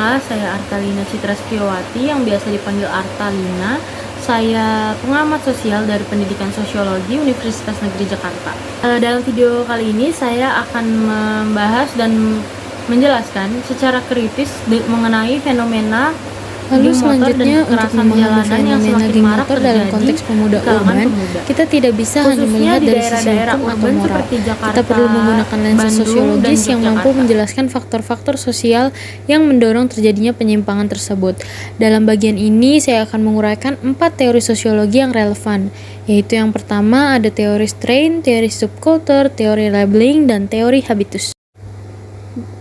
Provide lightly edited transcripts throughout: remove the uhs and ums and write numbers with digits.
semua, saya Artalina Citra Setiawati yang biasa dipanggil Artalina. Saya pengamat sosial dari Pendidikan Sosiologi Universitas Negeri Jakarta. Dalam video kali ini saya akan membahas dan menjelaskan secara kritis mengenai fenomena Lalu selanjutnya untuk memahami fenomena geng motor dalam konteks pemuda urban, kita tidak bisa hanya melihat dari sisi hukum atau moral. Kita perlu menggunakan lensa sosiologis yang mampu menjelaskan faktor-faktor sosial yang mendorong terjadinya penyimpangan tersebut. Dalam bagian ini saya akan menguraikan 4 teori sosiologi yang relevan, yaitu yang pertama ada teori strain, teori subculture, teori labeling, dan teori habitus.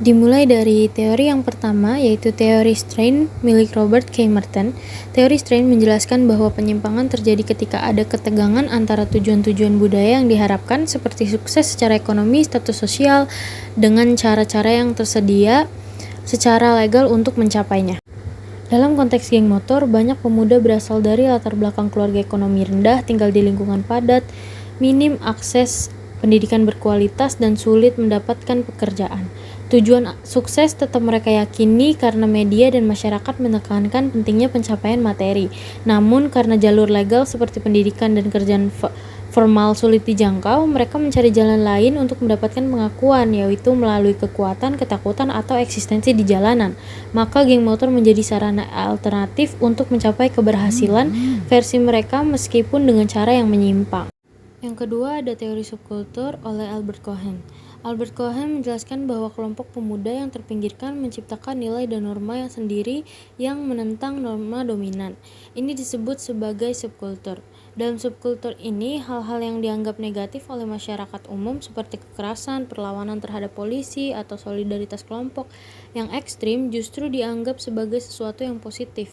Dimulai dari teori yang pertama, yaitu teori strain milik Robert K. Merton. Teori strain menjelaskan bahwa penyimpangan terjadi ketika ada ketegangan antara tujuan-tujuan budaya yang diharapkan seperti sukses secara ekonomi, status sosial, dengan cara-cara yang tersedia secara legal untuk mencapainya. Dalam konteks geng motor, banyak pemuda berasal dari latar belakang keluarga ekonomi rendah, tinggal di lingkungan padat, minim akses pendidikan berkualitas, dan sulit mendapatkan pekerjaan. Tujuan sukses tetap mereka yakini karena media dan masyarakat menekankan pentingnya pencapaian materi. Namun karena jalur legal seperti pendidikan dan kerjaan formal sulit dijangkau, mereka mencari jalan lain untuk mendapatkan pengakuan, yaitu melalui kekuatan, ketakutan, atau eksistensi di jalanan. Maka geng motor menjadi sarana alternatif untuk mencapai keberhasilan versi mereka meskipun dengan cara yang menyimpang. Yang kedua ada teori subkultur oleh Albert Cohen. Albert Cohen menjelaskan bahwa kelompok pemuda yang terpinggirkan menciptakan nilai dan norma yang sendiri yang menentang norma dominan. Ini disebut sebagai subkultur. Dalam subkultur ini, hal-hal yang dianggap negatif oleh masyarakat umum seperti kekerasan, perlawanan terhadap polisi, atau solidaritas kelompok yang ekstrim justru dianggap sebagai sesuatu yang positif.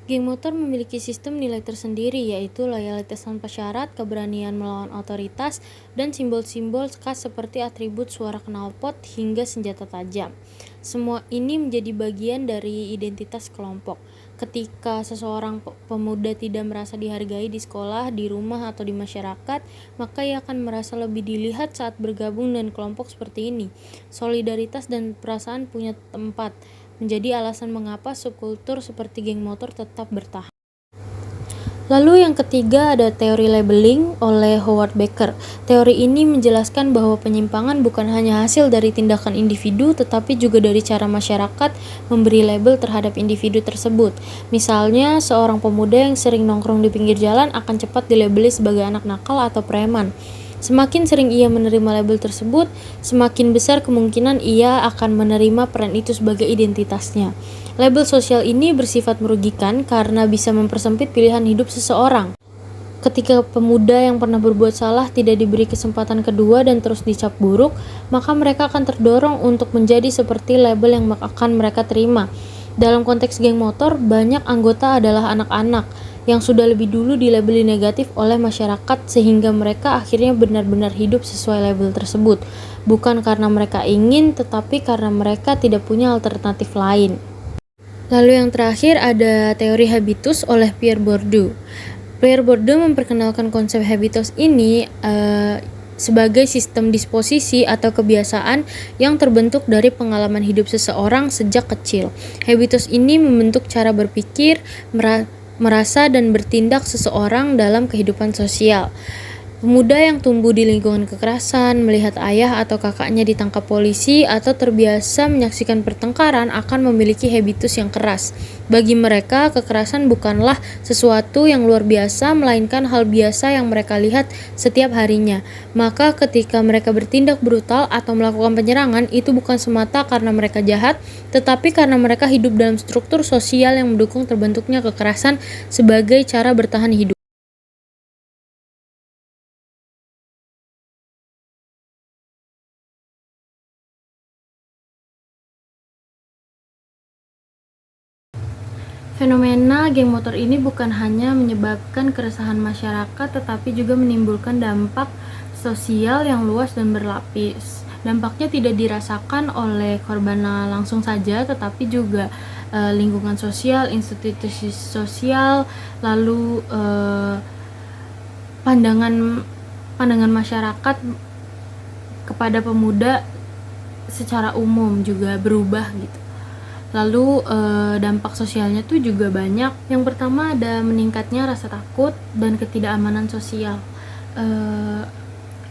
Geng motor memiliki sistem nilai tersendiri, yaitu loyalitas tanpa syarat, keberanian melawan otoritas, dan simbol-simbol khas seperti atribut suara knalpot hingga senjata tajam. Semua ini menjadi bagian dari identitas kelompok. Ketika seseorang pemuda tidak merasa dihargai di sekolah, di rumah, atau di masyarakat, maka ia akan merasa lebih dilihat saat bergabung dengan kelompok seperti ini. Solidaritas dan perasaan punya tempat menjadi alasan mengapa subkultur seperti geng motor tetap bertahan. Lalu yang ketiga ada teori labeling oleh Howard Becker. Teori ini menjelaskan bahwa penyimpangan bukan hanya hasil dari tindakan individu, tetapi juga dari cara masyarakat memberi label terhadap individu tersebut. Misalnya, seorang pemuda yang sering nongkrong di pinggir jalan akan cepat dilabeli sebagai anak nakal atau preman. Semakin sering ia menerima label tersebut, semakin besar kemungkinan ia akan menerima peran itu sebagai identitasnya. Label sosial ini bersifat merugikan karena bisa mempersempit pilihan hidup seseorang. Ketika pemuda yang pernah berbuat salah tidak diberi kesempatan kedua dan terus dicap buruk, maka mereka akan terdorong untuk menjadi seperti label yang akan mereka terima. Dalam konteks geng motor, banyak anggota adalah anak-anak yang sudah lebih dulu dilabeli negatif oleh masyarakat sehingga mereka akhirnya benar-benar hidup sesuai label tersebut, bukan karena mereka ingin, tetapi karena mereka tidak punya alternatif lain. Lalu yang terakhir ada teori habitus oleh Pierre Bourdieu. Pierre Bourdieu memperkenalkan konsep habitus ini sebagai sistem disposisi atau kebiasaan yang terbentuk dari pengalaman hidup seseorang sejak kecil. Habitus ini membentuk cara berpikir, merasa dan bertindak seseorang dalam kehidupan sosial. Pemuda yang tumbuh di lingkungan kekerasan, melihat ayah atau kakaknya ditangkap polisi, atau terbiasa menyaksikan pertengkaran akan memiliki habitus yang keras. Bagi mereka, kekerasan bukanlah sesuatu yang luar biasa, melainkan hal biasa yang mereka lihat setiap harinya. Maka ketika mereka bertindak brutal atau melakukan penyerangan, itu bukan semata karena mereka jahat, tetapi karena mereka hidup dalam struktur sosial yang mendukung terbentuknya kekerasan sebagai cara bertahan hidup. Fenomena geng motor ini bukan hanya menyebabkan keresahan masyarakat, tetapi juga menimbulkan dampak sosial yang luas dan berlapis. Dampaknya tidak dirasakan oleh korban langsung saja, tetapi juga lingkungan sosial, institusi sosial, lalu pandangan masyarakat kepada pemuda secara umum juga berubah gitu. Lalu dampak sosialnya tuh juga banyak. Yang pertama ada meningkatnya rasa takut dan ketidakamanan sosial.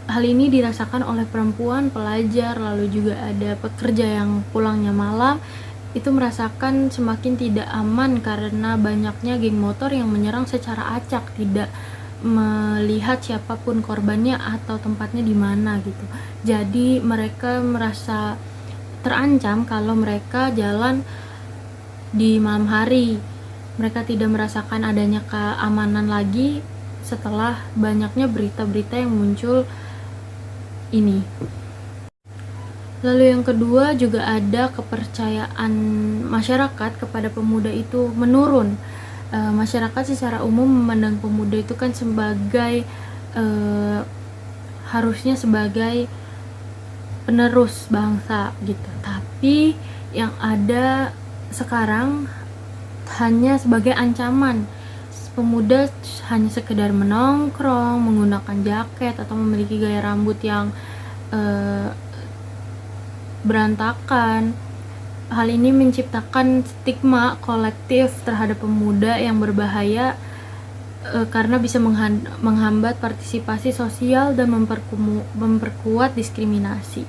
Hal ini dirasakan oleh perempuan, pelajar, lalu juga ada pekerja yang pulangnya malam. Itu merasakan semakin tidak aman karena banyaknya geng motor yang menyerang secara acak, tidak melihat siapapun korbannya atau tempatnya di mana gitu. Jadi mereka merasa terancam kalau mereka jalan di malam hari. Mereka tidak merasakan adanya keamanan lagi setelah banyaknya berita-berita yang muncul ini. Lalu yang kedua juga ada kepercayaan masyarakat kepada pemuda itu menurun. Masyarakat secara umum memandang pemuda itu kan sebagai harusnya sebagai penerus bangsa gitu, tapi yang ada sekarang hanya sebagai ancaman. Pemuda hanya sekedar menongkrong, menggunakan jaket atau memiliki gaya rambut yang berantakan. Hal ini menciptakan stigma kolektif terhadap pemuda yang berbahaya karena bisa menghambat partisipasi sosial dan memperkuat diskriminasi.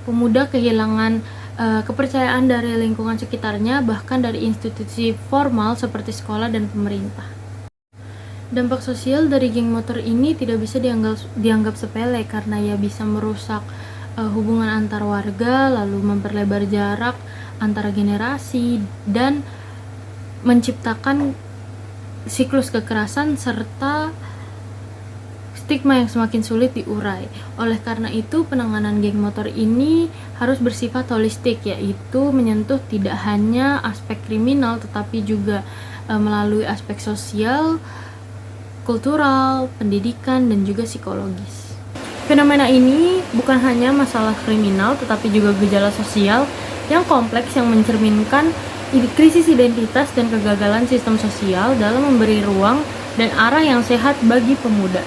Pemuda kehilangan kepercayaan dari lingkungan sekitarnya, bahkan dari institusi formal seperti sekolah dan pemerintah. Dampak sosial dari geng motor ini tidak bisa dianggap sepele karena ya bisa merusak hubungan antar warga, lalu memperlebar jarak antara generasi, dan menciptakan siklus kekerasan serta stigma yang semakin sulit diurai. Oleh karena itu, penanganan geng motor ini harus bersifat holistik, yaitu menyentuh tidak hanya aspek kriminal tetapi juga melalui aspek sosial, kultural, pendidikan, dan juga psikologis. Fenomena ini bukan hanya masalah kriminal tetapi juga gejala sosial yang kompleks yang mencerminkan krisis identitas dan kegagalan sistem sosial dalam memberi ruang dan arah yang sehat bagi pemuda.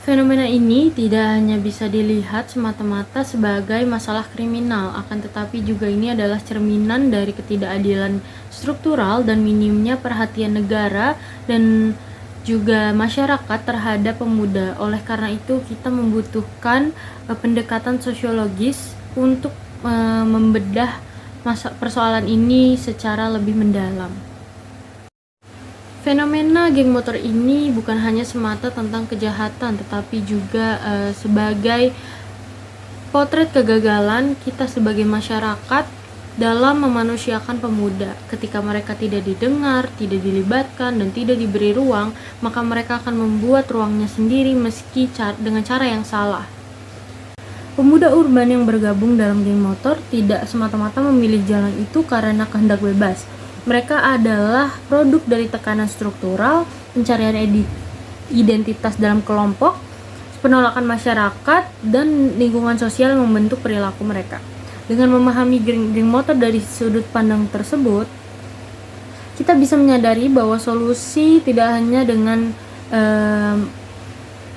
Fenomena ini tidak hanya bisa dilihat semata-mata sebagai masalah kriminal, akan tetapi juga ini adalah cerminan dari ketidakadilan struktural dan minimnya perhatian negara dan juga masyarakat terhadap pemuda. Oleh karena itu, kita membutuhkan pendekatan sosiologis untuk membedah persoalan ini secara lebih mendalam. Fenomena geng motor ini bukan hanya semata tentang kejahatan, tetapi juga sebagai potret kegagalan kita sebagai masyarakat dalam memanusiakan pemuda. Ketika mereka tidak didengar, tidak dilibatkan, dan tidak diberi ruang, maka mereka akan membuat ruangnya sendiri meski dengan cara yang salah. Pemuda urban yang bergabung dalam geng motor tidak semata-mata memilih jalan itu karena kehendak bebas. Mereka adalah produk dari tekanan struktural, pencarian identitas dalam kelompok, penolakan masyarakat, dan lingkungan sosial yang membentuk perilaku mereka. Dengan memahami geng motor dari sudut pandang tersebut, kita bisa menyadari bahwa solusi tidak hanya dengan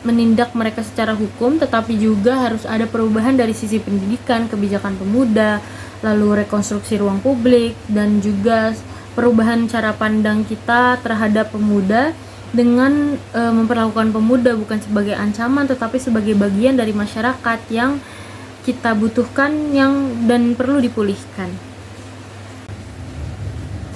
menindak mereka secara hukum, tetapi juga harus ada perubahan dari sisi pendidikan, kebijakan pemuda, lalu rekonstruksi ruang publik, dan juga perubahan cara pandang kita terhadap pemuda dengan memperlakukan pemuda bukan sebagai ancaman tetapi sebagai bagian dari masyarakat yang kita butuhkan dan perlu dipulihkan.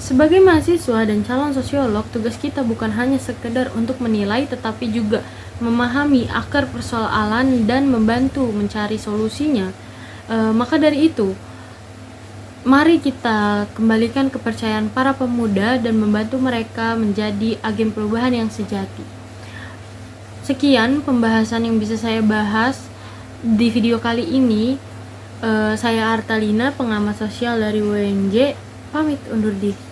Sebagai mahasiswa dan calon sosiolog, tugas kita bukan hanya sekedar untuk menilai tetapi juga memahami akar persoalan dan membantu mencari solusinya. Maka dari itu, mari kita kembalikan kepercayaan para pemuda dan membantu mereka menjadi agen perubahan yang sejati. Sekian pembahasan yang bisa saya bahas di video kali ini. Saya Artalina, pengamat sosial dari UNJ, pamit undur diri.